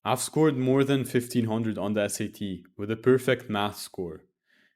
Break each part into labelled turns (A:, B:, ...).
A: I've scored more than 1500 on the SAT with a perfect math score,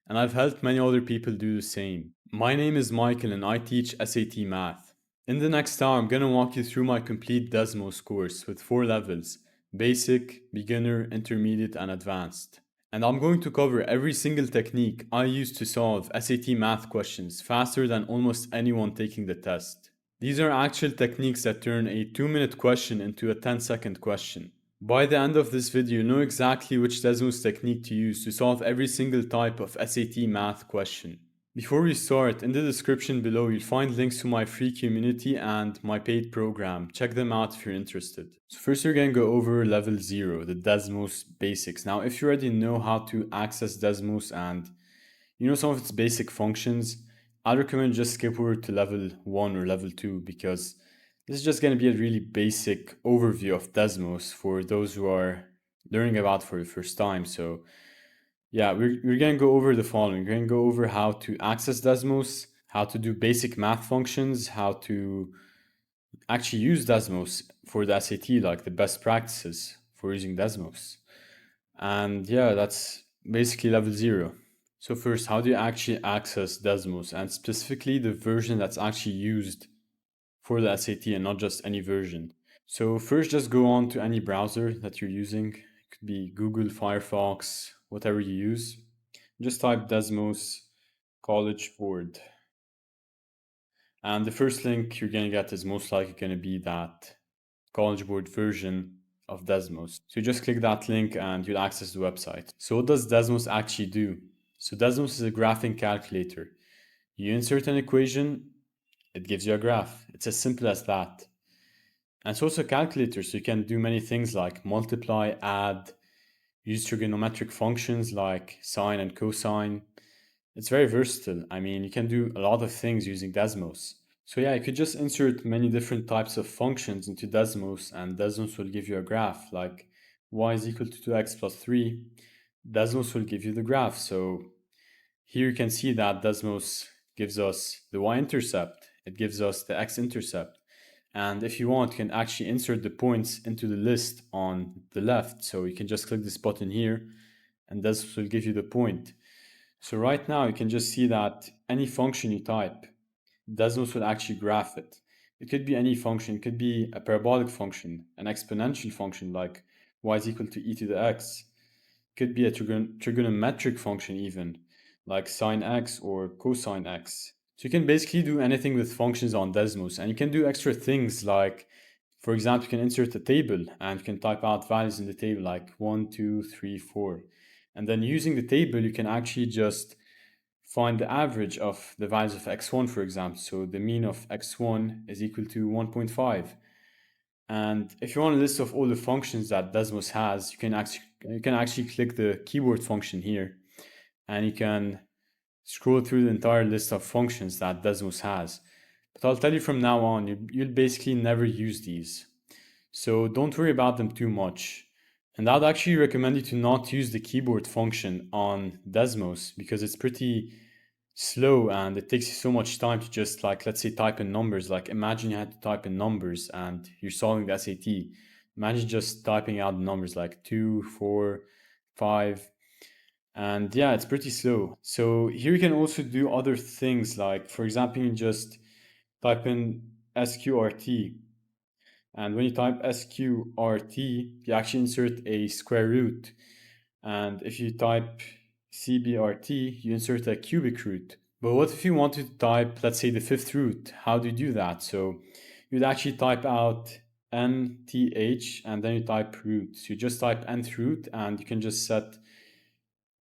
A: and I've helped many other people do the same. My name is Michael and I teach SAT math. In the next hour, I'm gonna walk you through my complete Desmos course with 4 levels: basic, beginner, intermediate, and advanced. And I'm going to cover every single technique I use to solve SAT math questions faster than almost anyone taking the test. These are actual techniques that turn a 2-minute question into a 10-second question. By the end of this video, you'll know exactly which Desmos technique to use to solve every single type of SAT math question. Before we start, in the description below you'll find links to my free community and my paid program. Check them out if you're interested. So first we're going to go over level 0, the Desmos basics. Now if you already know how to access Desmos and you know some of its basic functions, I'd recommend just skip over to level 1 or level 2 because this is just going to be a really basic overview of Desmos for those who are learning about for the first time. So yeah, we're going to go over the following. We're going to go over how to access Desmos, how to do basic math functions, how to actually use Desmos for the SAT, like the best practices for using Desmos. And yeah, that's basically level 0. So first, how do you actually access Desmos, and specifically the version that's actually used for the SAT and not just any version? So first, just go on to any browser that you're using. It could be Google, Firefox, whatever you use. Just type Desmos College Board. And the first link you're going to get is most likely going to be that College Board version of Desmos. So you just click that link and you'll access the website. So what does Desmos actually do? So Desmos is a graphing calculator. You insert an equation, it gives you a graph. It's as simple as that. And it's also a calculator, so you can do many things like multiply, add, use trigonometric functions like sine and cosine. It's very versatile. I mean, you can do a lot of things using Desmos. So yeah, you could just insert many different types of functions into Desmos, and Desmos will give you a graph like y is equal to 2x plus 3. Desmos will give you the graph. So here you can see that Desmos gives us the y-intercept, it gives us the x-intercept. And if you want, you can actually insert the points into the list on the left. So you can just click this button here, and this will give you the point. So right now you can just see that any function you type, Desmos will actually graph it. It could be any function, it could be a parabolic function, an exponential function like y is equal to e to the x. It could be a trigonometric function even, like sine x or cosine x. So you can basically do anything with functions on Desmos, and you can do extra things like, for example, you can insert a table and you can type out values in the table like 1, 2, 3, 4. And then using the table, you can actually just find the average of the values of x1, for example. So the mean of x1 is equal to 1.5. And if you want a list of all the functions that Desmos has, you can actually click the keyboard function here, and you can scroll through the entire list of functions that Desmos has. But I'll tell you from now on, you'll basically never use these. So don't worry about them too much. And I'd actually recommend you to not use the keyboard function on Desmos because it's pretty slow and it takes you so much time to just, like, let's say type in numbers. Like imagine you had to type in numbers and you're solving the SAT. Imagine just typing out numbers like 2, 4, 5. And yeah, it's pretty slow. So here you can also do other things, like for example, you can just type in sqrt, and when you type sqrt, you actually insert a square root. And if you type cbrt, you insert a cubic root. But what if you wanted to type, let's say, the fifth root? How do you do that? So you'd actually type out nth and then you type root. So you just type nth root and you can just set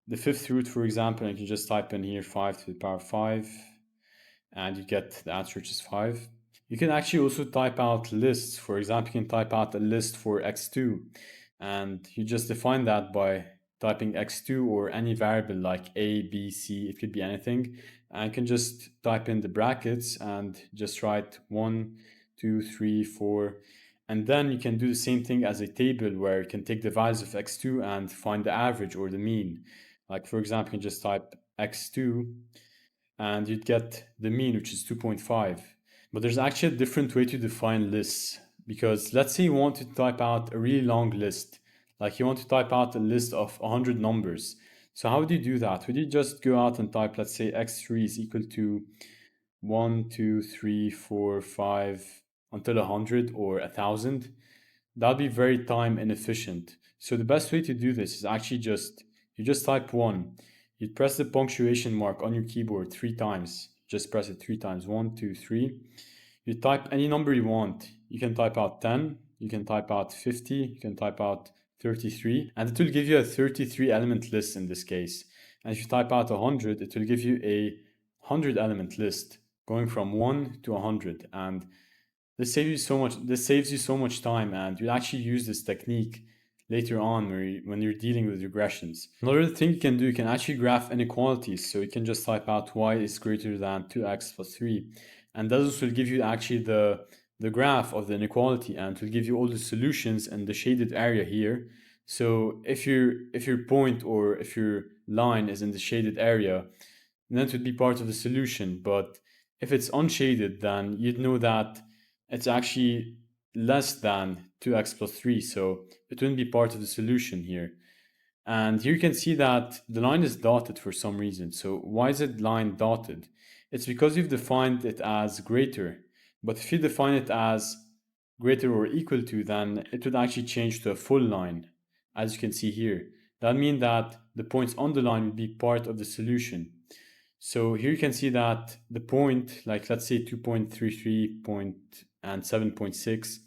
A: the fifth root, for example, and you can just type in here 5 to the power 5 and you get the answer, which is 5. You can actually also type out lists. For example, you can type out a list for x2 and you just define that by typing x2 or any variable like a, b, c, it could be anything. And you can just type in the brackets and just write 1, 2, 3, 4. And then you can do the same thing as a table where you can take the values of x2 and find the average or the mean. Like for example, you can just type x2 and you'd get the mean, which is 2.5. But there's actually a different way to define lists, because let's say you want to type out a really long list, Like you want to type out a list of 100 numbers. So how would you do that? Would you just go out and type, let's say x3 is equal to 1, 2, 3, 4, 5 until 100 or 1,000? That'd be very time inefficient. So the best way to do this is actually just you just type 1. You'd press the punctuation mark on your keyboard 3 times. Just press it 3 times. 1, 2, 3. You type any number you want. You can type out 10, you can type out 50, you can type out 33, and it will give you a 33 element list in this case. And if you type out 100, it will give you a 100 element list going from 1 to 100. And this saves you so much time, and you'll actually use this technique later on when you're dealing with regressions. Another thing you can do, you can actually graph inequalities. So you can just type out y is greater than 2x plus 3. And this will give you actually the graph of the inequality, and it will give you all the solutions in the shaded area here. So if your point or if your line is in the shaded area, then it would be part of the solution. But if it's unshaded, then you'd know that it's actually less than 2x plus 3, so it wouldn't be part of the solution here. And here you can see that the line is dotted for some reason. So why is it line dotted? It's because you've defined it as greater. But if you define it as greater or equal to, then it would actually change to a full line, as you can see here. That means that the points on the line would be part of the solution. So here you can see that the point, like let's say 2.33 and 7.6,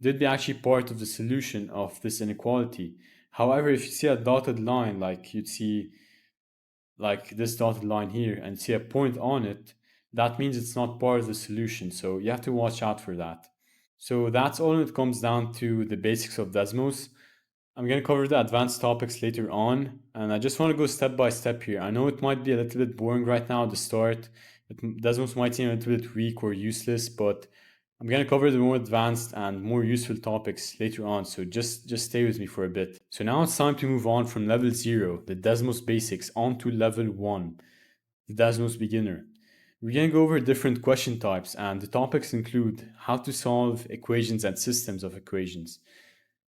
A: they'd be actually part of the solution of this inequality. However, if you see a dotted line, like you'd see like this dotted line here, and see a point on it, that means it's not part of the solution. So you have to watch out for that. So that's all when it comes down to the basics of Desmos. I'm going to cover the advanced topics later on, and I just want to go step by step here. I know it might be a little bit boring right now at the start. Desmos might seem a little bit weak or useless, but I'm going to cover the more advanced and more useful topics later on, so just stay with me for a bit. So now it's time to move on from level 0, the Desmos basics, on to level 1, the Desmos beginner. We're going to go over different question types, and the topics include how to solve equations and systems of equations,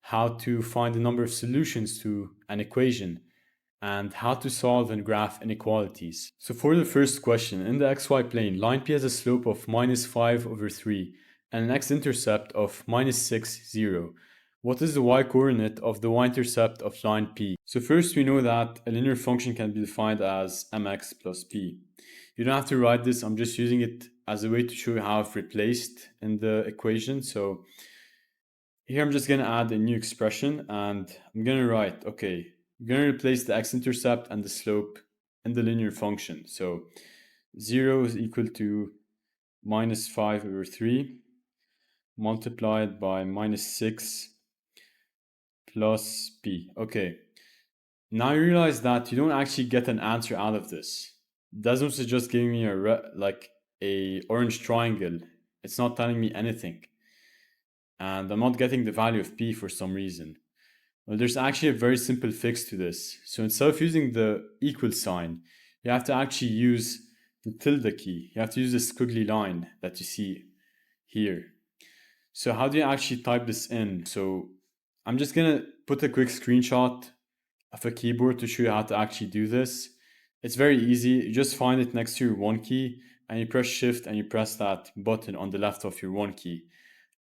A: how to find the number of solutions to an equation, and how to solve and graph inequalities. So for the first question, in the xy plane, line P has a slope of minus 5 over 3 and an x-intercept of minus 6, 0. What is the y-coordinate of the y-intercept of line P? So first we know that a linear function can be defined as mx plus p. You don't have to write this, I'm just using it as a way to show you how I've replaced in the equation. So here I'm just going to add a new expression, and I'm going to write, okay, I'm going to replace the x-intercept and the slope in the linear function. So 0 is equal to minus 5 over 3 multiplied by minus 6 plus p. Okay, now you realize that you don't actually get an answer out of this. Desmos is just giving me a orange triangle. It's not telling me anything. And I'm not getting the value of p for some reason. Well, there's actually a very simple fix to this. So instead of using the equal sign, you have to actually use the tilde key. You have to use the squiggly line that you see here. So how do you actually type this in? So I'm just gonna put a quick screenshot of a keyboard to show you how to actually do this. It's very easy. You just find it next to your 1 key, and you press shift and you press that button on the left of your 1 key.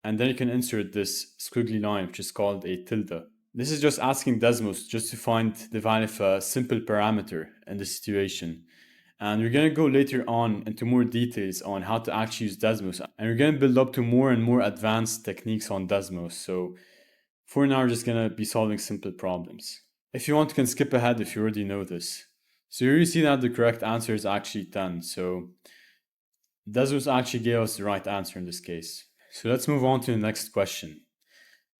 A: And then you can insert this squiggly line, which is called a tilde. This is just asking Desmos just to find the value of a simple parameter in this situation. And we're going to go later on into more details on how to actually use Desmos. And we're going to build up to more and more advanced techniques on Desmos. So for now, we're just going to be solving simple problems. If you want, you can skip ahead if you already know this. So here you see that the correct answer is actually 10. So Desmos actually gave us the right answer in this case. So let's move on to the next question.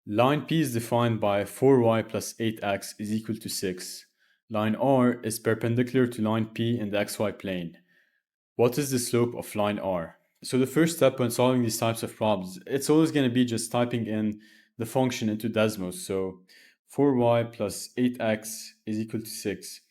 A: Line P is defined by 4y plus 8x is equal to 6. Line R is perpendicular to line P in the xy plane. What is the slope of line R? So the first step when solving these types of problems, it's always going to be just typing in the function into Desmos. So 4y plus 8x is equal to 6.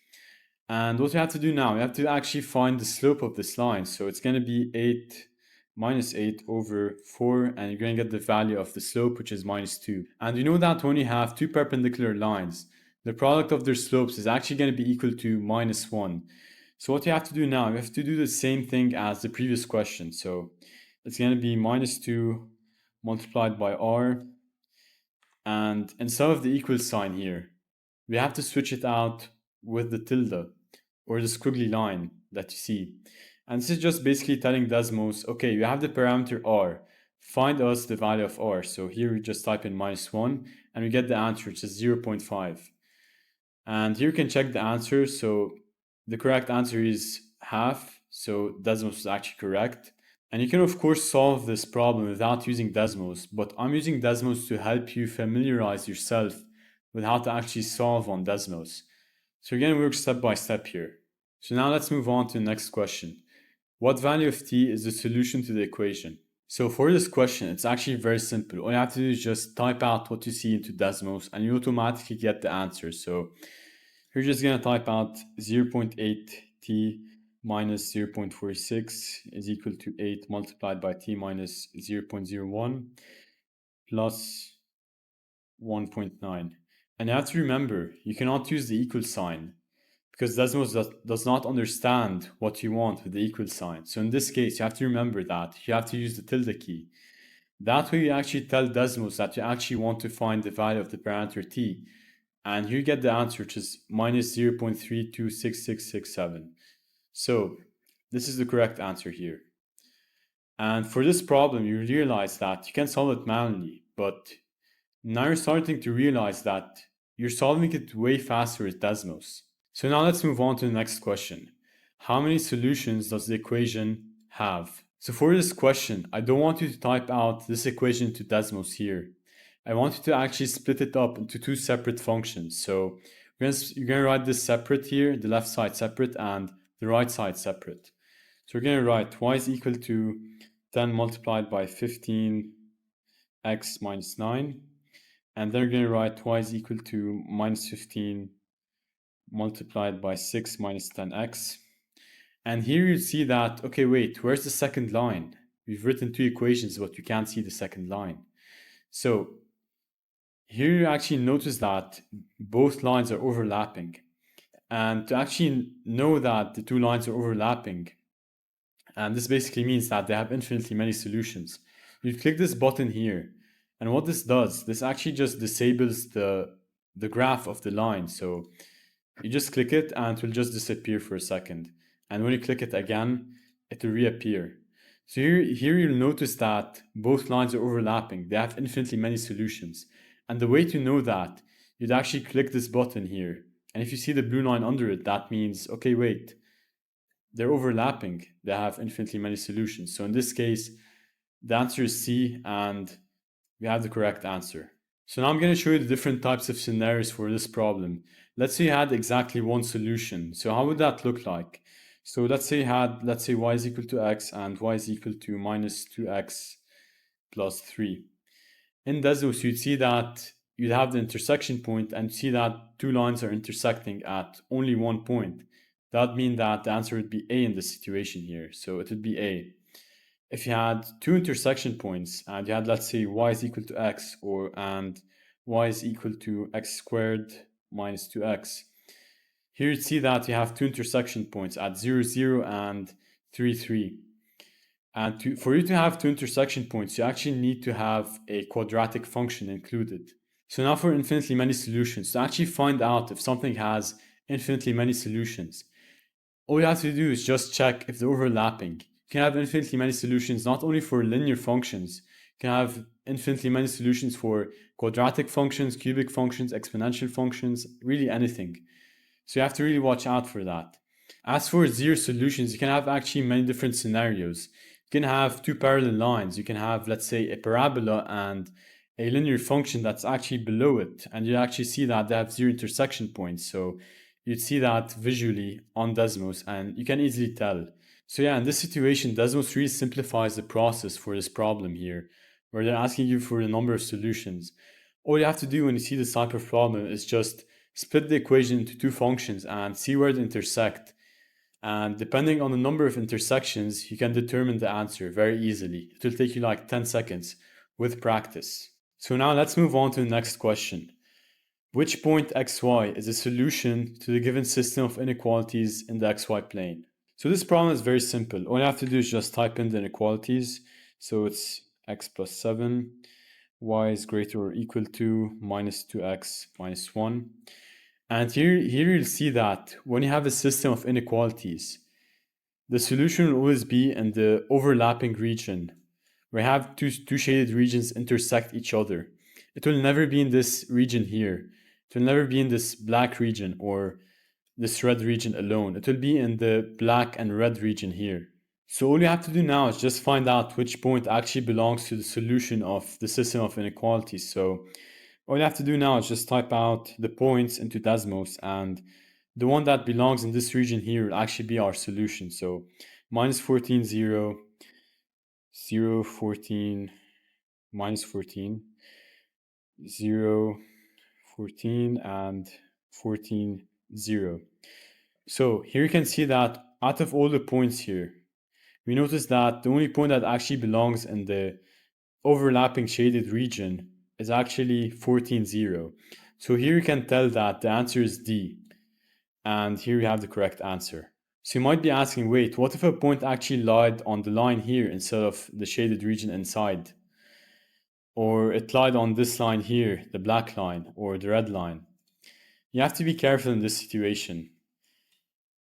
A: And what you have to do now, you have to actually find the slope of this line. So it's going to be 8 minus 8 over 4, and you're going to get the value of the slope, which is minus 2. And you know that when you have two perpendicular lines, the product of their slopes is actually going to be equal to minus 1. So what you have to do now, you have to do the same thing as the previous question. So it's going to be minus 2 multiplied by r, and instead of the equal sign here, we have to switch it out with the tilde or the squiggly line that you see. And this is just basically telling Desmos, okay, you have the parameter r, find us the value of r. So here we just type in minus 1 and we get the answer, which is 0.5. And here you can check the answer. So the correct answer is half. So Desmos is actually correct. And you can of course solve this problem without using Desmos, but I'm using Desmos to help you familiarize yourself with how to actually solve on Desmos. So we're going to work step by step here. So now let's move on to the next question. What value of t is the solution to the equation? So for this question, it's actually very simple. All you have to do is just type out what you see into Desmos and you automatically get the answer. So you're just going to type out 0.8t minus 0.46 is equal to 8 multiplied by t minus 0.01 plus 1.9. And you have to remember, you cannot use the equal sign because Desmos does not understand what you want with the equal sign. So in this case, you have to remember that you have to use the tilde key. That way you actually tell Desmos that you actually want to find the value of the parameter t. And you get the answer, which is minus 0.326667. So this is the correct answer here. And for this problem, you realize that you can solve it manually, but now you're starting to realize that you're solving it way faster with Desmos. So now let's move on to the next question. How many solutions does the equation have? So for this question, I don't want you to type out this equation to Desmos here. I want you to actually split it up into two separate functions. So you're going to write this separate here, the left side separate and the right side separate. So we're going to write y is equal to 10 multiplied by 15x minus 9. And then we're going to write y is equal to minus 15 multiplied by 6 minus 10x. And here you see that, okay, wait, where's the second line? We've written two equations, but you can't see the second line. So here you actually notice that both lines are overlapping. And to actually know that the two lines are overlapping, and this basically means that they have infinitely many solutions. You click this button here, and what this does, this actually just disables the graph of the line. So you just click it and it will just disappear for a second. And when you click it again, it will reappear. So here you'll notice that both lines are overlapping. They have infinitely many solutions. And the way to know that, you'd actually click this button here. And if you see the blue line under it, that means, okay, wait, they're overlapping. They have infinitely many solutions. So in this case, the answer is C, and we have the correct answer. So now I'm going to show you the different types of scenarios for this problem. Let's say you had exactly one solution. So how would that look like? So let's say y is equal to x and y is equal to minus 2x plus 3. In Desmos, you'd see that you'd have the intersection point and see that two lines are intersecting at only one point. That would mean that the answer would be A in this situation here. So it would be A. If you had two intersection points and you had, let's say, y is equal to x and y is equal to x squared minus 2x, here you'd see that you have two intersection points at 0, 0 and 3, 3. And for you to have two intersection points, you actually need to have a quadratic function included. So now for infinitely many solutions, to actually find out if something has infinitely many solutions, all you have to do is just check if they're overlapping. You can have infinitely many solutions not only for linear functions, you can have infinitely many solutions for quadratic functions, cubic functions, exponential functions, really anything. So you have to really watch out for that. As for zero solutions, you can have actually many different scenarios. You can have two parallel lines. You can have, let's say, a parabola and a linear function that's actually below it. And you actually see that they have zero intersection points. So you'd see that visually on Desmos and you can easily tell. So yeah, in this situation, Desmos really simplifies the process for this problem here, where they're asking you for a number of solutions. All you have to do when you see this type of problem is just split the equation into two functions and see where they intersect. And depending on the number of intersections, you can determine the answer very easily. It will take you like 10 seconds with practice. So now let's move on to the next question. Which point xy is a solution to the given system of inequalities in the xy plane? So this problem is very simple. All you have to do is just type in the inequalities. So it's x plus 7, y is greater or equal to minus 2x minus 1. And here you'll see that when you have a system of inequalities, the solution will always be in the overlapping region, where you have two shaded regions intersect each other. It will never be in this region here. It will never be in this black region or this red region alone. It will be in the black and red region here. So all you have to do now is just find out which point actually belongs to the solution of the system of inequalities. So all you have to do now is just type out the points into Desmos, and the one that belongs in this region here will actually be our solution. So minus 14, 0, 0, 14, minus 14, 0, 14, and 14, 0. So here you can see that out of all the points here, we notice that the only point that actually belongs in the overlapping shaded region is actually 14, 0. So here you can tell that the answer is D. And here you have the correct answer. So you might be asking, wait, what if a point actually lied on the line here instead of the shaded region inside? Or it lied on this line here, the black line, or the red line? You have to be careful in this situation.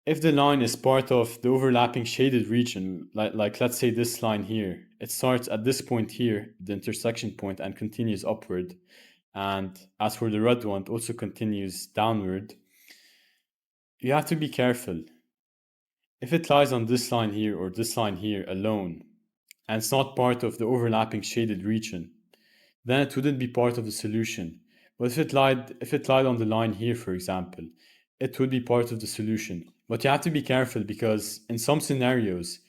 A: If the line is part of the overlapping shaded region, like let's say this line here, it starts at this point here, the intersection point, and continues upward. And as for the red one, it also continues downward. You have to be careful. If it lies on this line here or this line here alone, and it's not part of the overlapping shaded region, then it wouldn't be part of the solution. But if it lied on the line here, for example, it would be part of the solution. But you have to be careful because in some scenarios,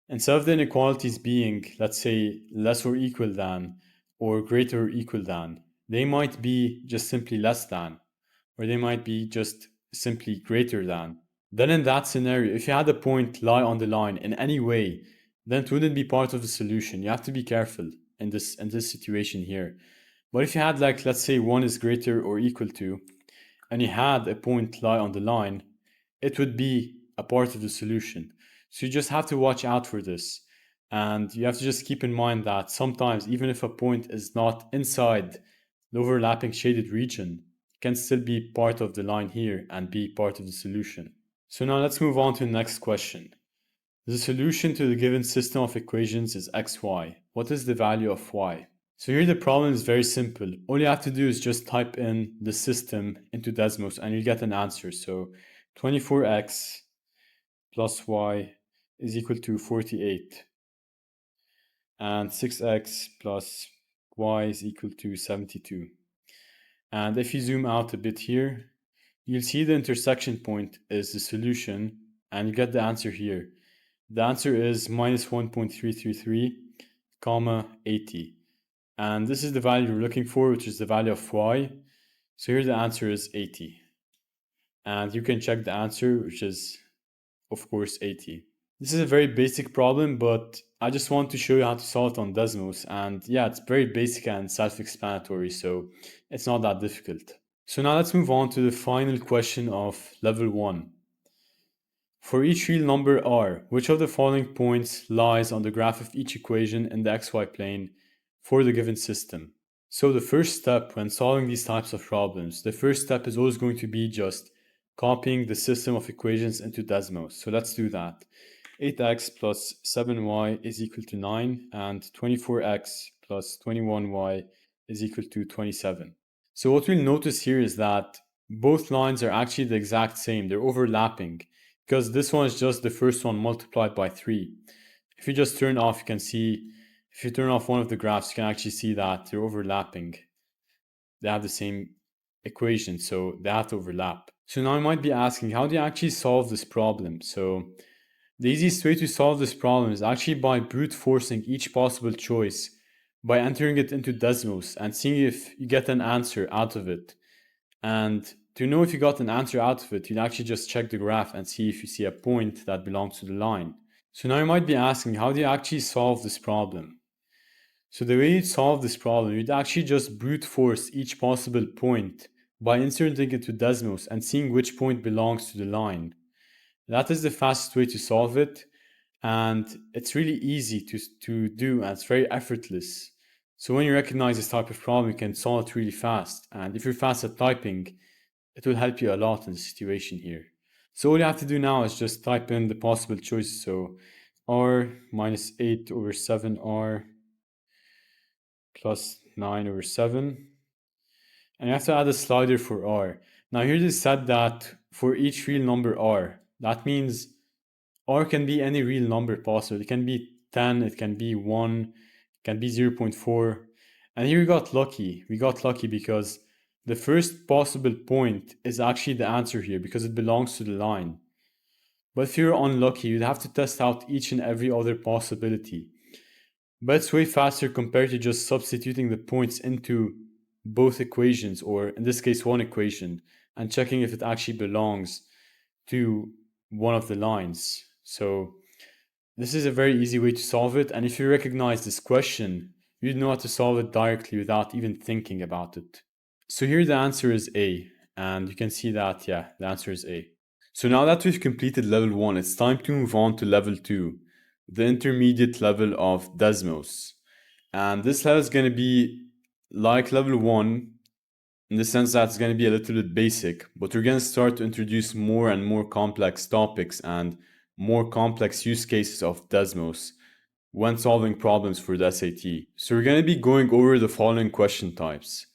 A: instead of the inequalities being, let's say, less or equal than, or greater or equal than, they might be just simply less than, or they might be just simply greater than. Then in that scenario, if you had a point lie on the line in any way, then it wouldn't be part of the solution. You have to be careful in this situation here. But if you had, like, let's say 1 is greater or equal to, and you had a point lie on the line, it would be a part of the solution. So you just have to watch out for this. And you have to just keep in mind that sometimes, even if a point is not inside the overlapping shaded region, it can still be part of the line here and be part of the solution. So now let's move on to the next question. The solution to the given system of equations is xy. What is the value of y? So here the problem is very simple. All you have to do is just type in the system into Desmos and you get an answer. So 24x plus y is equal to 48. And 6x plus y is equal to 72. And if you zoom out a bit here, you'll see the intersection point is the solution, and you get the answer here. The answer is minus 1.333, comma 80. And this is the value we're looking for, which is the value of y. So here the answer is 80. And you can check the answer, which is, of course, 80. This is a very basic problem, but I just want to show you how to solve it on Desmos. And yeah, it's very basic and self-explanatory, so it's not that difficult. So now let's move on to the final question of level 1. For each real number r, which of the following points lies on the graph of each equation in the xy plane for the given system? So the first step when solving these types of problems, the first step is always going to be just copying the system of equations into Desmos. So let's do that. 8x plus 7y is equal to 9, and 24x plus 21y is equal to 27. So what we'll notice here is that both lines are actually the exact same. They're overlapping because this one is just the first one multiplied by 3. If you just turn off, you can see, if you turn off one of the graphs, you can actually see that they're overlapping. They have the same equation, so they have to overlap. So now you might be asking, how do you actually solve this problem? So the easiest way to solve this problem is actually by brute forcing each possible choice by entering it into Desmos and seeing if you get an answer out of it. And to know if you got an answer out of it, you'd actually just check the graph and see if you see a point that belongs to the line. So now you might be asking, how do you actually solve this problem? So the way you'd solve this problem, you'd actually just brute force each possible point by inserting it to Desmos and seeing which point belongs to the line. That is the fastest way to solve it, and it's really easy to do, and it's very effortless. So when you recognize this type of problem, you can solve it really fast. And if you're fast at typing, it will help you a lot in the situation here. So all you have to do now is just type in the possible choices. So r minus 8 over 7r plus 9 over 7. And you have to add a slider for r. Now here they said that for each real number r, that means r can be any real number possible. It can be 10, it can be 1, it can be 0.4. And here we got lucky. We got lucky because the first possible point is actually the answer here because it belongs to the line. But if you're unlucky, you'd have to test out each and every other possibility. But it's way faster compared to just substituting the points into both equations, or in this case, one equation, and checking if it actually belongs to one of the lines. So this is a very easy way to solve it. And if you recognize this question, you'd know how to solve it directly without even thinking about it. So here the answer is A. And you can see that, yeah, the answer is A. So now that we've completed level 1, it's time to move on to level 2, the intermediate level of Desmos. And this level is going to be like level 1 in the sense that it's going to be a little bit basic, but we're going to start to introduce more and more complex topics and more complex use cases of Desmos when solving problems for the SAT. So we're going to be going over the following question types: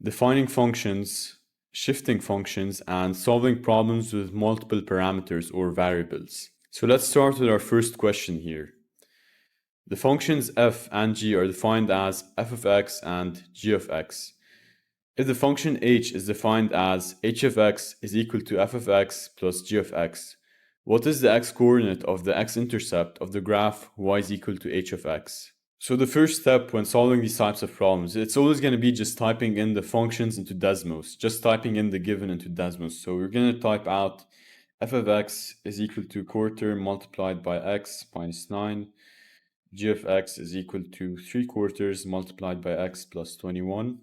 A: defining functions, shifting functions, and solving problems with multiple parameters or variables. So let's start with our first question here. The functions f and g are defined as f of x and g of x. If the function h is defined as h of x is equal to f of x plus g of x, what is the x-coordinate of the x-intercept of the graph y is equal to h of x? So the first step when solving these types of problems, it's always going to be just typing in the functions into Desmos, just typing in the given into Desmos. So we're going to type out f of x is equal to quarter multiplied by x minus 9. G of x is equal to 3/4 multiplied by x plus 21.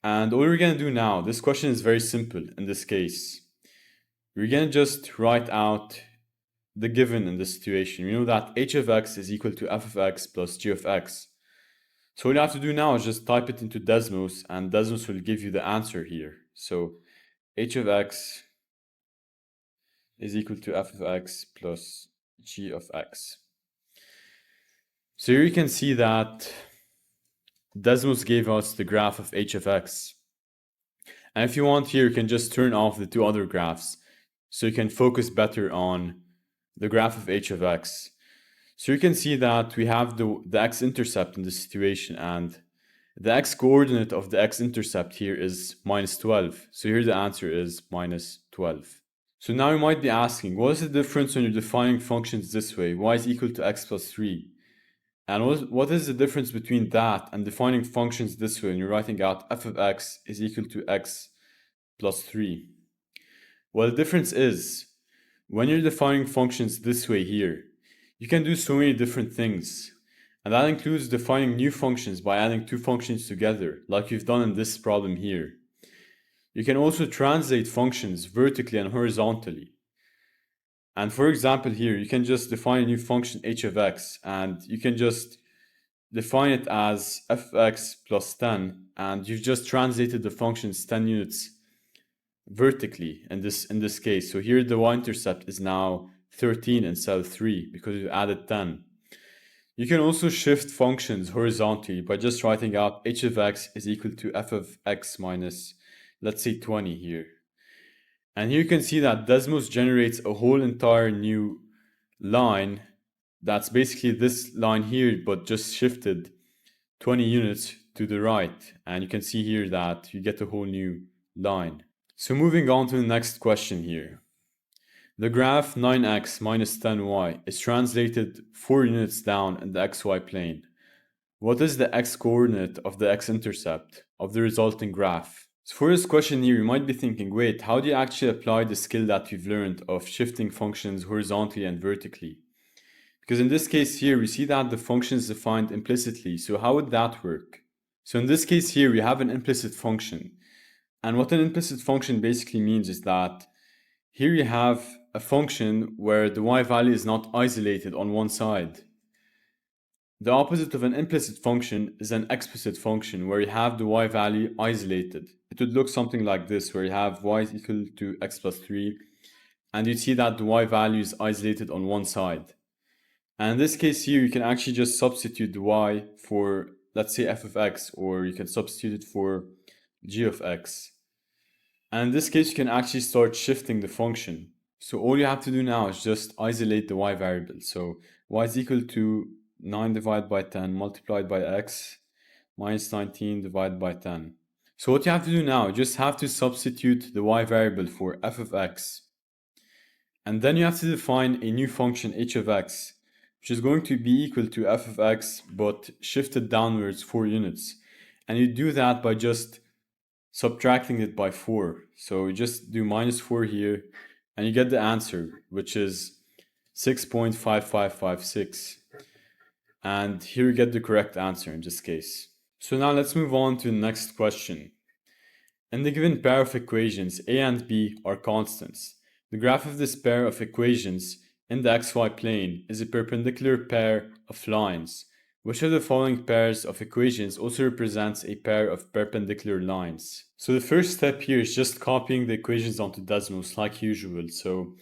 A: And all we're going to do now, this question is very simple in this case. We're going to just write out the given in this situation. We know that h of x is equal to f of x plus g of x. So what you have to do now is just type it into Desmos, and Desmos will give you the answer here. So h of x is equal to f of x plus g of x. So here you can see that Desmos gave us the graph of h of x. And if you want here, you can just turn off the two other graphs so you can focus better on the graph of h of x. So you can see that we have the x-intercept in this situation, and the x-coordinate of the x-intercept here is minus 12. So here the answer is minus 12. So now you might be asking, what is the difference when you're defining functions this way? Y is equal to x plus 3. And what is the difference between that and defining functions this way when you're writing out f of x is equal to x plus 3? Well, the difference is, when you're defining functions this way here, you can do so many different things. And that includes defining new functions by adding two functions together, like we've done in this problem here. You can also translate functions vertically and horizontally. And for example here, you can just define a new function h of x, and you can just define it as f of x plus 10, and you've just translated the functions 10 units vertically in this case. So here the y-intercept is now 13 instead of 3 because you added 10. You can also shift functions horizontally by just writing out h of x is equal to f of x minus, let's say, 20 here. And here you can see that Desmos generates a whole entire new line that's basically this line here, but just shifted 20 units to the right. And you can see here that you get a whole new line. So moving on to the next question here. The graph 9x minus 10y is translated 4 units down in the xy plane. What is the x-coordinate of the x-intercept of the resulting graph? So for this question here, you might be thinking, wait, how do you actually apply the skill that we've learned of shifting functions horizontally and vertically? Because in this case here, we see that the function is defined implicitly. So how would that work? So in this case here, we have an implicit function. And what an implicit function basically means is that here you have a function where the y value is not isolated on one side. The opposite of an implicit function is an explicit function where you have the y value isolated. It would look something like this, where you have y is equal to x plus 3, and you see that the y value is isolated on one side. And in this case here, you can actually just substitute the y for, let's say, f of x, or you can substitute it for g of x. And in this case, you can actually start shifting the function. So all you have to do now is just isolate the y variable. So y is equal to 9 divided by 10 multiplied by x minus 19 divided by 10. So what you have to do now, you just have to substitute the y variable for f of x. And then you have to define a new function h of x, which is going to be equal to f of x, but shifted downwards 4 units. And you do that by just subtracting it by 4. So you just do minus 4 here, and you get the answer, which is 6.5556. And here you get the correct answer in this case. So now let's move on to the next question. In the given pair of equations, a and b are constants. The graph of this pair of equations in the xy plane is a perpendicular pair of lines. Which of the following pairs of equations also represents a pair of perpendicular lines? So the first step here is just copying the equations onto Desmos like usual. So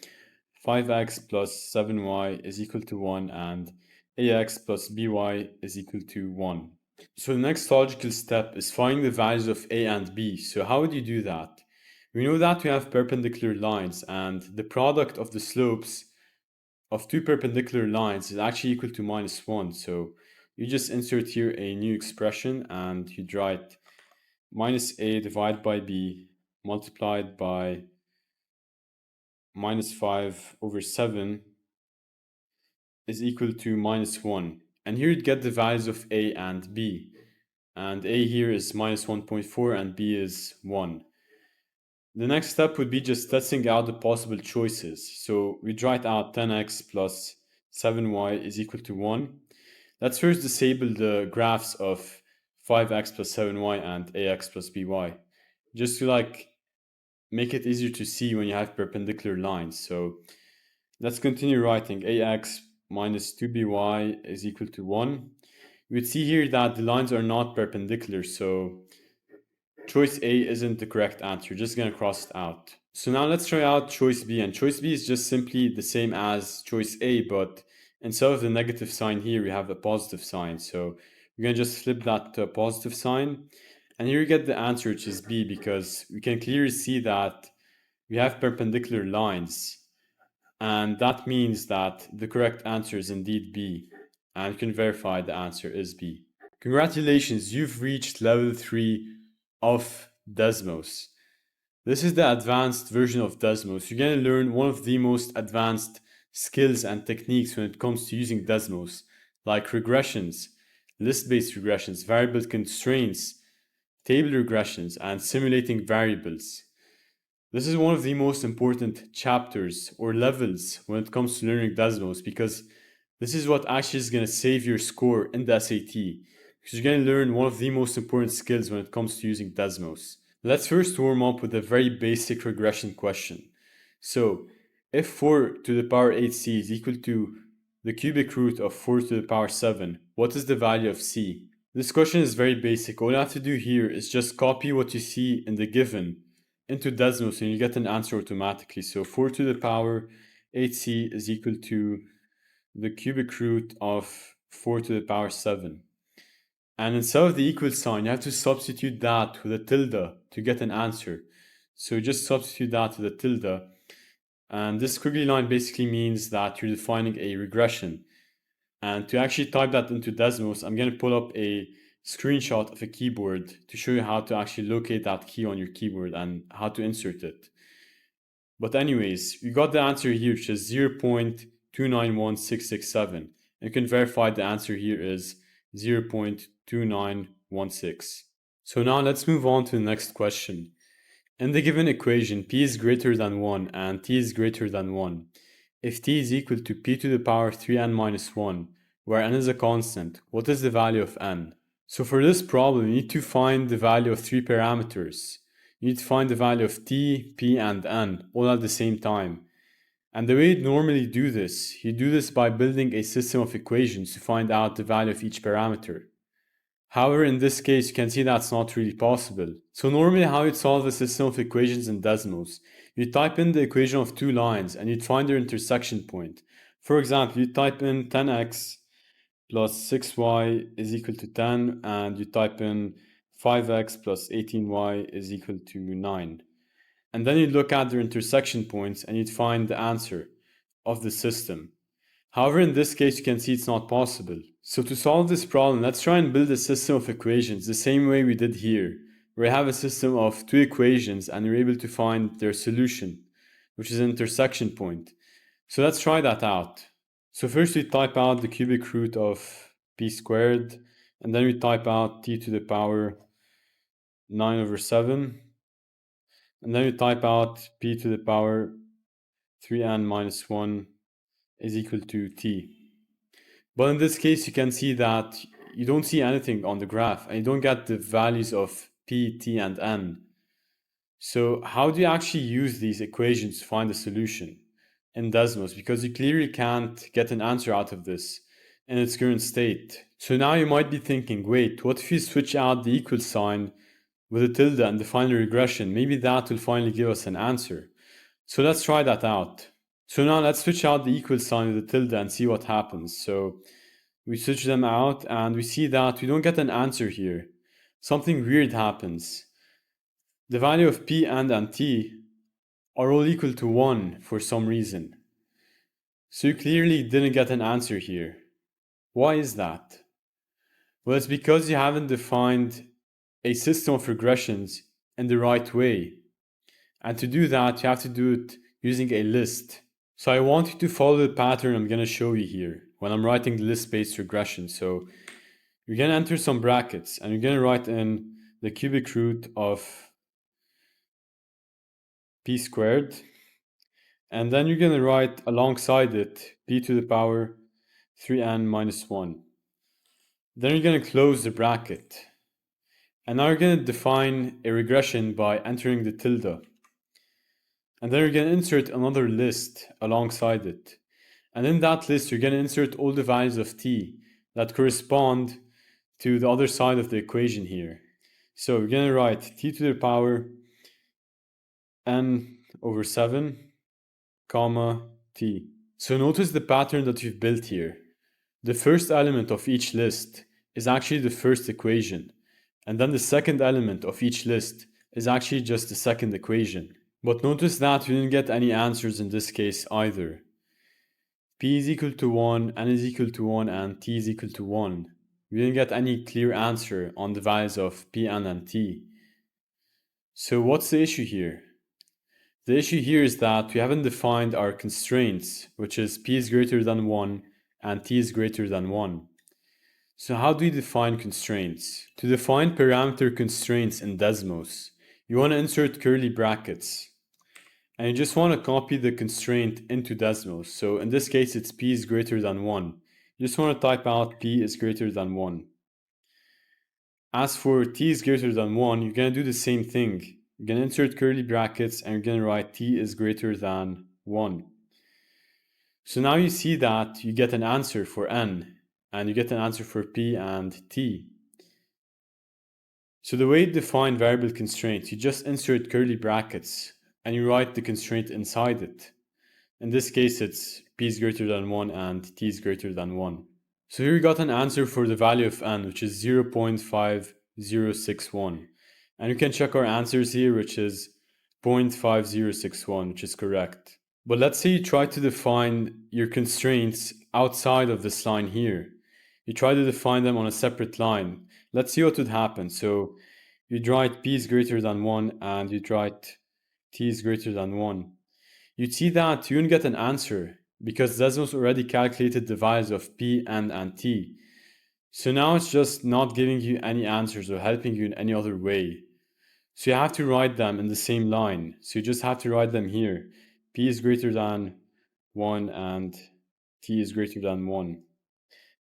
A: 5x plus 7y is equal to 1 and ax plus by is equal to 1. So the next logical step is finding the values of a and b. So how would you do that? We know that we have perpendicular lines, and the product of the slopes of two perpendicular lines is actually equal to minus 1. So you just insert here a new expression and you'd write minus a divided by b multiplied by minus 5 over 7 is equal to minus 1. And here you'd get the values of a and b. And a here is minus 1.4 and b is 1. The next step would be just testing out the possible choices. So we'd write out 10x plus 7y is equal to 1. Let's first disable the graphs of 5x plus 7y and ax plus by, just to make it easier to see when you have perpendicular lines. So let's continue writing ax minus 2by is equal to 1. You would see here that the lines are not perpendicular, so choice A isn't the correct answer. Just gonna cross it out. So now let's try out choice B, and choice B is just simply the same as choice A, but instead of the negative sign here, we have a positive sign. So we're gonna just flip that to a positive sign. And here you get the answer, which is B, because we can clearly see that we have perpendicular lines. And that means that the correct answer is indeed B. And you can verify the answer is B. Congratulations, you've reached level 3 of Desmos. This is the advanced version of Desmos. You're going to learn one of the most advanced skills and techniques when it comes to using Desmos, like regressions, list-based regressions, variable constraints, table regressions, and simulating variables. This is one of the most important chapters or levels when it comes to learning Desmos, because this is what actually is going to save your score in the SAT. Because you're going to learn one of the most important skills when it comes to using Desmos. Let's first warm up with a very basic regression question. So, if 4 to the power 8c is equal to the cubic root of 4 to the power 7, what is the value of c? This question is very basic. All you have to do here is just copy what you see in the given into Desmos and you get an answer automatically. So 4 to the power 8c is equal to the cubic root of 4 to the power 7. And instead of the equal sign, you have to substitute that with a tilde to get an answer. So just substitute that with a tilde. And this squiggly line basically means that you're defining a regression. And to actually type that into Desmos, I'm going to pull up a screenshot of a keyboard to show you how to actually locate that key on your keyboard and how to insert it. But anyways, you got the answer here, which is 0.291667. You can verify the answer here is 0.2916. So now let's move on to the next question. In the given equation, p is greater than 1 and t is greater than 1, if t is equal to p to the power 3n minus 1, where n is a constant, what is the value of n? So for this problem, you need to find the value of three parameters. You need to find the value of t, p, and n all at the same time. And the way you normally do this, you do this by building a system of equations to find out the value of each parameter. However, in this case, you can see that's not really possible. So normally how you'd solve a system of equations in Desmos, you type in the equation of two lines and you'd find their intersection point. For example, you type in 10x plus 6y is equal to 10, and you type in 5x plus 18y is equal to 9. And then you'd look at their intersection points and you'd find the answer of the system. However, in this case, you can see it's not possible. So to solve this problem, let's try and build a system of equations the same way we did here, where we have a system of two equations and we're able to find their solution, which is an intersection point. So let's try that out. So first we type out the cubic root of p squared, and then we type out t to the power 9 over 7, and then we type out p to the power 3n minus 1 is equal to t. But in this case, you can see that you don't see anything on the graph and you don't get the values of p, t, and n. So how do you actually use these equations to find the solution in Desmos? Because you clearly can't get an answer out of this in its current state. So now you might be thinking, wait, what if you switch out the equal sign with a tilde and define a regression? Maybe that will finally give us an answer. So let's try that out. So now let's switch out the equal sign with the tilde and see what happens. So we switch them out and we see that we don't get an answer here. Something weird happens. The value of p, n, and t are all equal to 1 for some reason. So you clearly didn't get an answer here. Why is that? Well, it's because you haven't defined a system of regressions in the right way. And to do that, you have to do it using a list. So I want you to follow the pattern I'm going to show you here when I'm writing the list-based regression. So you're going to enter some brackets and you're going to write in the cubic root of p squared. And then you're going to write alongside it p to the power 3n minus 1. Then you're going to close the bracket. And now you're going to define a regression by entering the tilde. And then you're going to insert another list alongside it. And in that list, you're going to insert all the values of t that correspond to the other side of the equation here. So we're going to write t to the power n over 7, comma, t. So notice the pattern that we've built here. The first element of each list is actually the first equation. And then the second element of each list is actually just the second equation. But notice that we didn't get any answers in this case either. P is equal to 1, n is equal to 1, and t is equal to 1. We didn't get any clear answer on the values of p, n, and t. So what's the issue here? The issue here is that we haven't defined our constraints, which is p is greater than 1 and t is greater than 1. So how do we define constraints? To define parameter constraints in Desmos, you want to insert curly brackets. And you just want to copy the constraint into Desmos. So in this case, it's p is greater than 1. You just want to type out p is greater than 1. As for t is greater than 1, you're going to do the same thing. You're going to insert curly brackets and you're going to write t is greater than 1. So now you see that you get an answer for n, and you get an answer for p and t. So the way to define variable constraints, you just insert curly brackets and you write the constraint inside it. In this case, it's p is greater than 1 and t is greater than 1. So here we got an answer for the value of n, which is 0.5061. And you can check our answers here, which is 0.5061, which is correct. But let's say you try to define your constraints outside of this line here. You try to define them on a separate line. Let's see what would happen. So you'd write p is greater than 1 and you'd write t is greater than 1. You'd see that you wouldn't get an answer because Desmos already calculated the values of p, n, and t. So now it's just not giving you any answers or helping you in any other way. So you have to write them in the same line. So you just have to write them here. P is greater than 1 and T is greater than 1.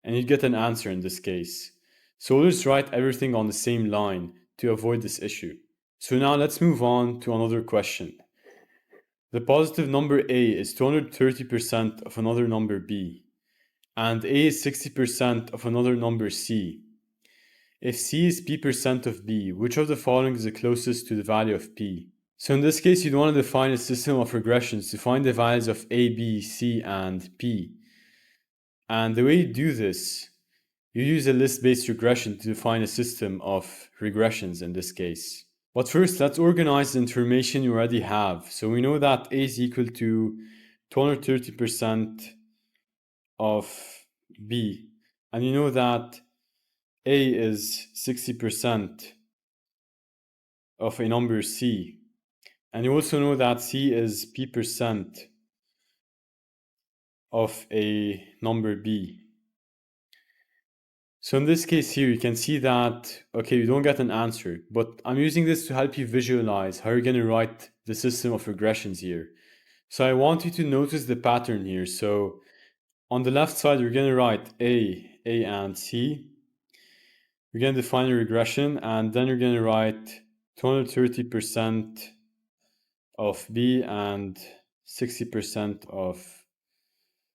A: And you get an answer in this case. So always write everything on the same line to avoid this issue. So now let's move on to another question. The positive number A is 230% of another number B, and A is 60% of another number C. If C is P% of B, which of the following is the closest to the value of P? So in this case, you'd want to define a system of regressions to find the values of A, B, C, and P. And the way you do this, you use a list-based regression to define a system of regressions in this case. But first, let's organize the information you already have. So we know that A is equal to 230% of B. And you know that A is 60% of a number C. And you also know that C is P% of a number B. So in this case here, you can see that, okay, you don't get an answer, but I'm using this to help you visualize how you're going to write the system of regressions here. So I want you to notice the pattern here. So on the left side, you're going to write A, and C. You're going to define a regression, and then you're going to write 230% of B and 60% of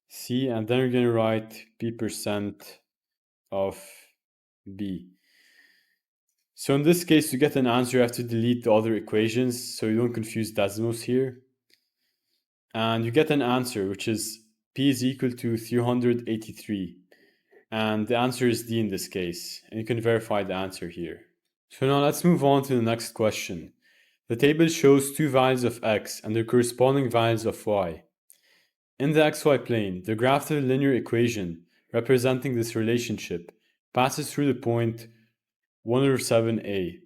A: C, and then you're going to write P% of B. So in this case, to get an answer, you have to delete the other equations so you don't confuse Desmos here. And you get an answer, which is P is equal to 383. And the answer is D in this case. And you can verify the answer here. So now let's move on to the next question. The table shows two values of x and their corresponding values of y. In the xy plane, the graph of the linear equation representing this relationship passes through the point 1/7a.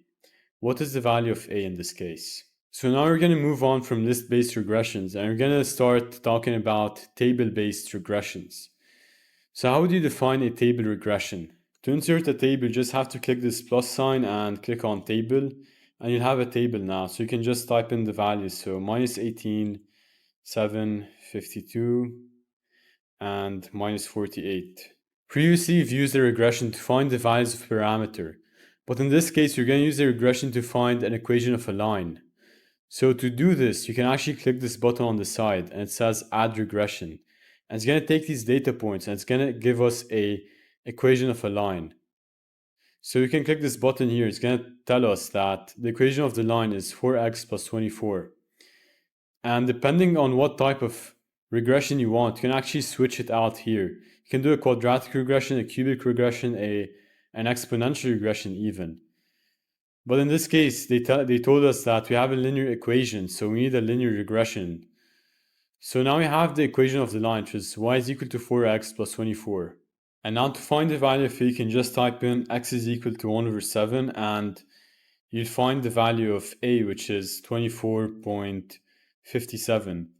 A: What is the value of a in this case? So now we're going to move on from list-based regressions and we're going to start talking about table-based regressions. So how would you define a table regression? To insert a table, you just have to click this plus sign and click on table, and you'll have a table now. So you can just type in the values. So -18, 7, 52, and -48. Previously, you've used a regression to find the values of a parameter, but in this case, you're going to use a regression to find an equation of a line. So to do this, you can actually click this button on the side and it says add regression. And it's going to take these data points and it's going to give us a equation of a line. So you can click this button here. It's going to tell us that the equation of the line is 4x plus 24. And depending on what type of regression you want, you can actually switch it out here. You can do a quadratic regression, a cubic regression, an exponential regression even. But in this case, they told us that we have a linear equation, so we need a linear regression. So now we have the equation of the line, which is y is equal to 4x plus 24. And now to find the value of a, you can just type in x is equal to 1/7, and you'll find the value of a, which is 24.57.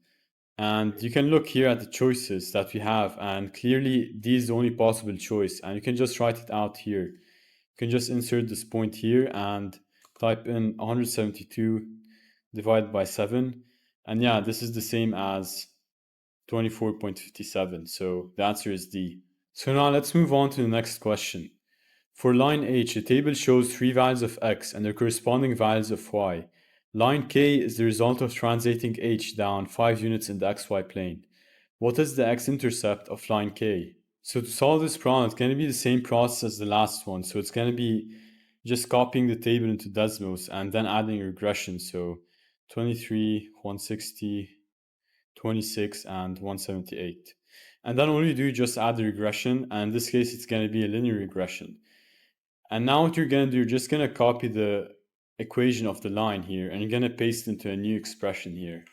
A: And you can look here at the choices that we have, and clearly D is the only possible choice, and you can just write it out here. You can just insert this point here and type in 172 divided by 7. And yeah, this is the same as 24.57. So the answer is D. So now let's move on to the next question. For line H, the table shows three values of x and their corresponding values of y. Line K is the result of translating H down 5 units in the xy plane. What is the x-intercept of line K? So to solve this problem, it's going to be the same process as the last one. So it's going to be just copying the table into Desmos and then adding a regression. So 23, 160, 26, and 178. And then all you do is just add the regression. And in this case, it's going to be a linear regression. And now what you're going to do, you're just going to copy the equation of the line here and you're going to paste into a new expression here.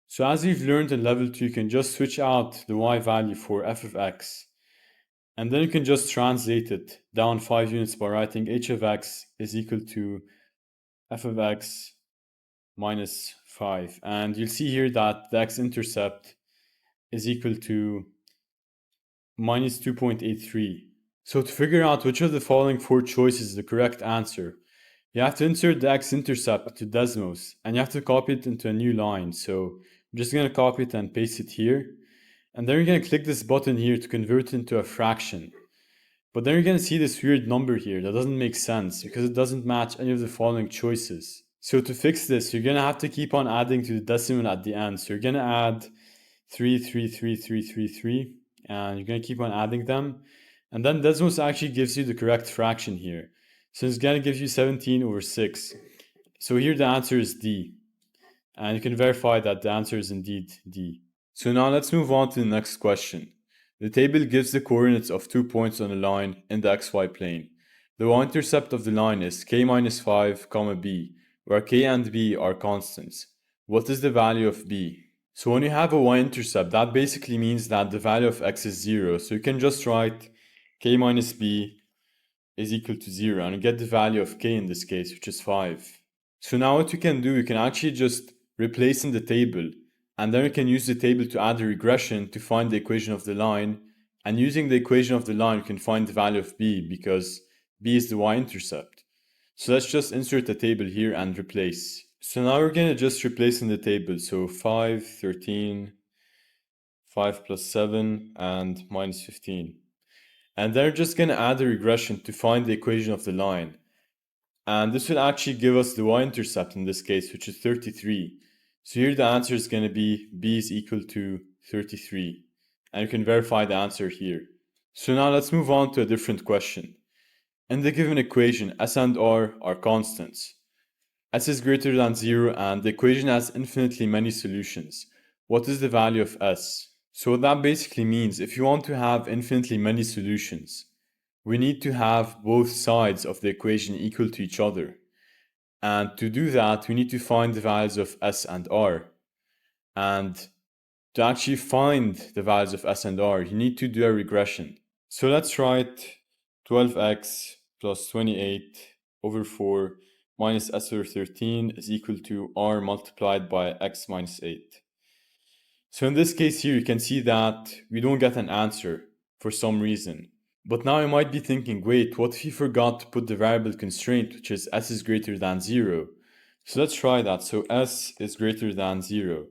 A: So as we've learned in level 2, you can just switch out the y value for f of x. And then you can just translate it down 5 units by writing h of x is equal to f of x minus 5. And you'll see here that the x-intercept is equal to minus 2.83. So to figure out which of the following four choices is the correct answer, you have to insert the x-intercept to Desmos, and you have to copy it into a new line. So I'm just going to copy it and paste it here. And then you're going to click this button here to convert it into a fraction. But then you're going to see this weird number here that doesn't make sense because it doesn't match any of the following choices. So to fix this, you're going to have to keep on adding to the decimal at the end. So you're going to add 3, 3, 3, 3, 3, 3, and you're going to keep on adding them. And then Desmos actually gives you the correct fraction here. So it's going to give you 17 over 6. So here the answer is D. And you can verify that the answer is indeed D. So now let's move on to the next question. The table gives the coordinates of 2 points on a line in the xy plane. The y-intercept of the line is k minus 5, comma b, where k and b are constants. What is the value of b? So when you have a y-intercept, that basically means that the value of x is 0. So you can just write k minus b is equal to 0, and you get the value of k in this case, which is 5. So now what you can do, you can actually just replace in the table, and then you can use the table to add a regression to find the equation of the line, and using the equation of the line you can find the value of b, because b is the y-intercept. So let's just insert the table here and replace. So now we're going to just replace in the table, so 5, 13, 5 plus 7, and minus 15. And then we're just going to add a regression to find the equation of the line. And this will actually give us the y-intercept in this case, which is 33. So here the answer is going to be b is equal to 33. And you can verify the answer here. So now let's move on to a different question. In the given equation, s and r are constants. S is greater than 0 and the equation has infinitely many solutions. What is the value of s? So what that basically means, if you want to have infinitely many solutions, we need to have both sides of the equation equal to each other. And to do that, we need to find the values of s and r. And to actually find the values of s and r, you need to do a regression. So let's write 12x plus 28 over 4 minus s over 13 is equal to r multiplied by x minus 8. So in this case here, you can see that we don't get an answer for some reason. But now you might be thinking, wait, what if you forgot to put the variable constraint, which is s is greater than 0? So let's try that. So s is greater than 0.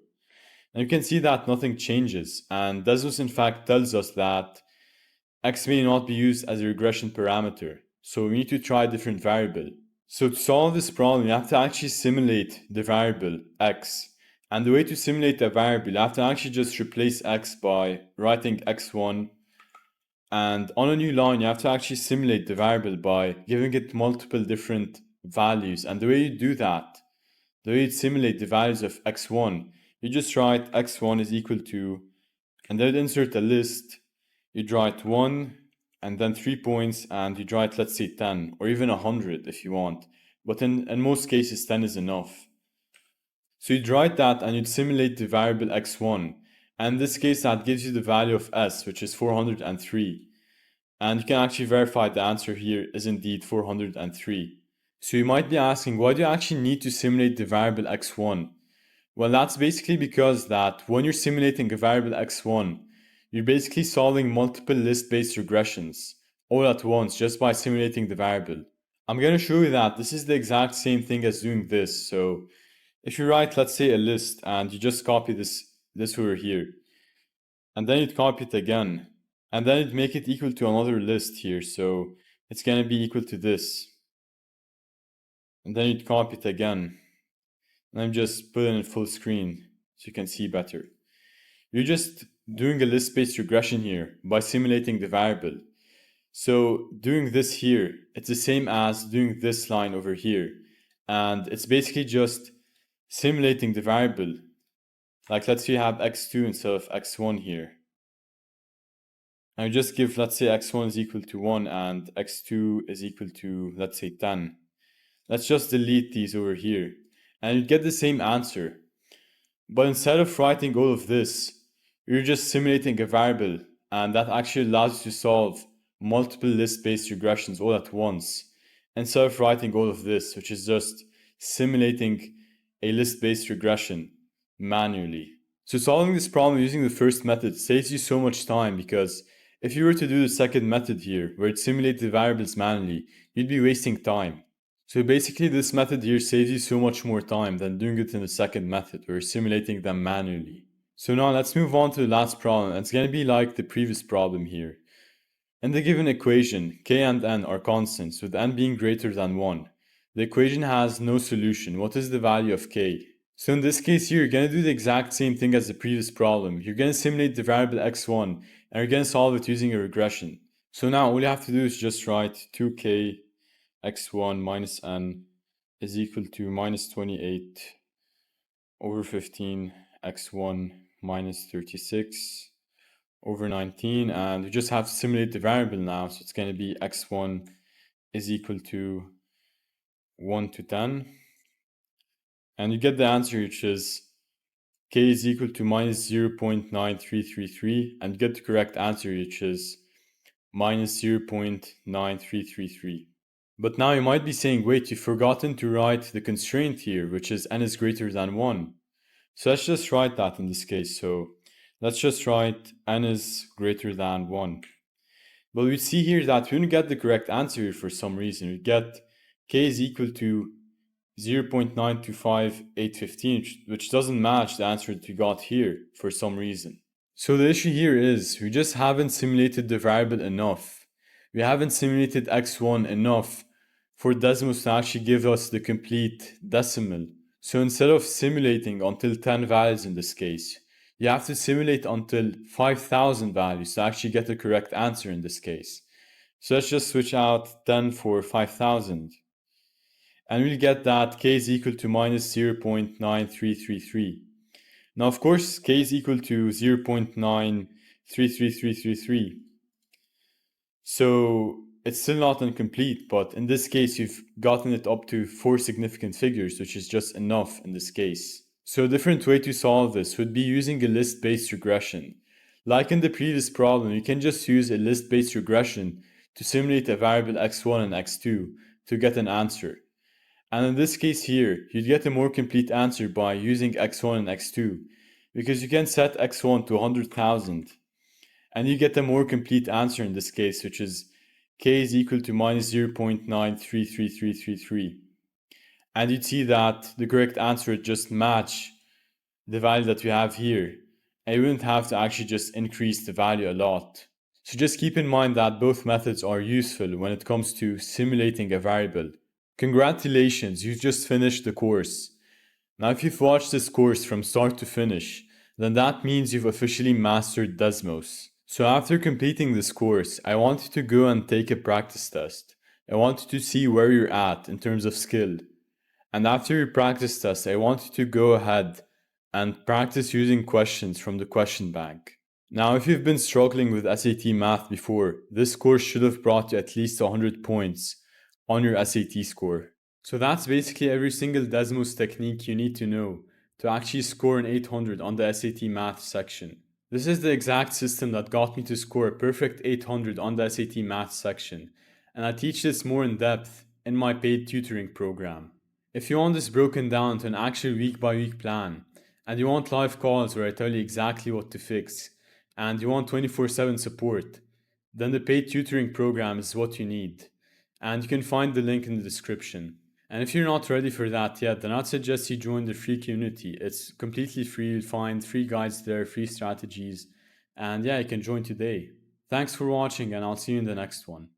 A: And you can see that nothing changes. And Desmos in fact tells us that x may not be used as a regression parameter. So we need to try a different variable. So to solve this problem, you have to actually simulate the variable x. And the way to simulate a variable, you have to actually just replace x by writing x1. And on a new line, you have to actually simulate the variable by giving it multiple different values. And the way you do that, the way you simulate the values of x1, you just write x1 is equal to, and then insert a list, you write 1, and then 3 points, and you write, let's say 10, or even 100 if you want. But in most cases, 10 is enough. So you'd write that and you'd simulate the variable x1. And in this case, that gives you the value of s, which is 403. And you can actually verify the answer here is indeed 403. So you might be asking, why do you actually need to simulate the variable x1? Well, that's basically because that when you're simulating a variable x1, you're basically solving multiple list-based regressions all at once just by simulating the variable. I'm going to show you that this is the exact same thing as doing this. So if you write, let's say, a list and you just copy this over here, and then you'd copy it again, and then you'd make it equal to another list here. So it's going to be equal to this. And then you'd copy it again. And I'm just putting it full screen so you can see better. You're just doing a list-based regression here by simulating the variable. So doing this here, it's the same as doing this line over here. And it's basically just simulating the variable. Like let's say you have x2 instead of x1 here. And you just give, let's say x1 is equal to 1 and x2 is equal to, let's say 10. Let's just delete these over here. And you get the same answer. But instead of writing all of this, you're just simulating a variable, and that actually allows you to solve multiple list-based regressions all at once, instead of writing all of this, which is just simulating a list-based regression manually. So solving this problem using the first method saves you so much time because If you were to do the second method here, where it simulates the variables manually, you'd be wasting time. So basically this method here saves you so much more time than doing it in the second method, where you're simulating them manually. So now let's move on to the last problem, and it's going to be like the previous problem here. In the given equation, k and n are constants, with n being greater than 1. The equation has no solution. What is the value of k? So in this case here, you're going to do the exact same thing as the previous problem. You're going to simulate the variable x1, and you're going to solve it using a regression. So now all you have to do is just write 2k x1 minus n is equal to minus 28 over 15 x1 minus 36 over 19, and we just have to simulate the variable now. So it's going to be x1 is equal to 1 to 10, and you get the answer, which is k is equal to minus 0.9333, and you get the correct answer, which is minus 0.9333. But now you might be saying, wait, you've forgotten to write the constraint here, which is n is greater than 1. So let's just write that in this case. So let's just write n is greater than 1. But we see here that we don't get the correct answer here for some reason. We get k is equal to 0.925815, which doesn't match the answer that we got here for some reason. So the issue here is we just haven't simulated the variable enough. We haven't simulated x1 enough for Desmos to actually give us the complete decimal. So instead of simulating until 10 values in this case, you have to simulate until 5,000 values to actually get the correct answer in this case. So let's just switch out 10 for 5,000. And we'll get that k is equal to minus 0.9333. Now, of course, k is equal to 0.933333. So it's still not incomplete, but in this case, you've gotten it up to 4 significant figures, which is just enough in this case. So a different way to solve this would be using a list-based regression. Like in the previous problem, you can just use a list-based regression to simulate a variable x1 and x2 to get an answer. And in this case here, you'd get a more complete answer by using x1 and x2, because you can set x1 to 100,000, and you get a more complete answer in this case, which is k is equal to minus 0.933333. And you'd see that the correct answer would just match the value that we have here, and you wouldn't have to actually just increase the value a lot. So just keep in mind that both methods are useful when it comes to simulating a variable. Congratulations, you've just finished the course. Now if you've watched this course from start to finish, then that means you've officially mastered Desmos. So after completing this course, I want you to go and take a practice test. I want you to see where you're at in terms of skill. And after your practice test, I want you to go ahead and practice using questions from the question bank. Now, if you've been struggling with SAT math before, this course should have brought you at least 100 points on your SAT score. So that's basically every single Desmos technique you need to know to actually score an 800 on the SAT math section. This is the exact system that got me to score a perfect 800 on the SAT math section, and I teach this more in depth in my paid tutoring program. If you want this broken down to an actual week-by-week plan, and you want live calls where I tell you exactly what to fix, and you want 24/7 support, then the paid tutoring program is what you need. And you can find the link in the description. And if you're not ready for that yet, then I'd suggest you join the free community. It's completely free. You'll find free guides there, free strategies. And yeah, you can join today. Thanks for watching, and I'll see you in the next one.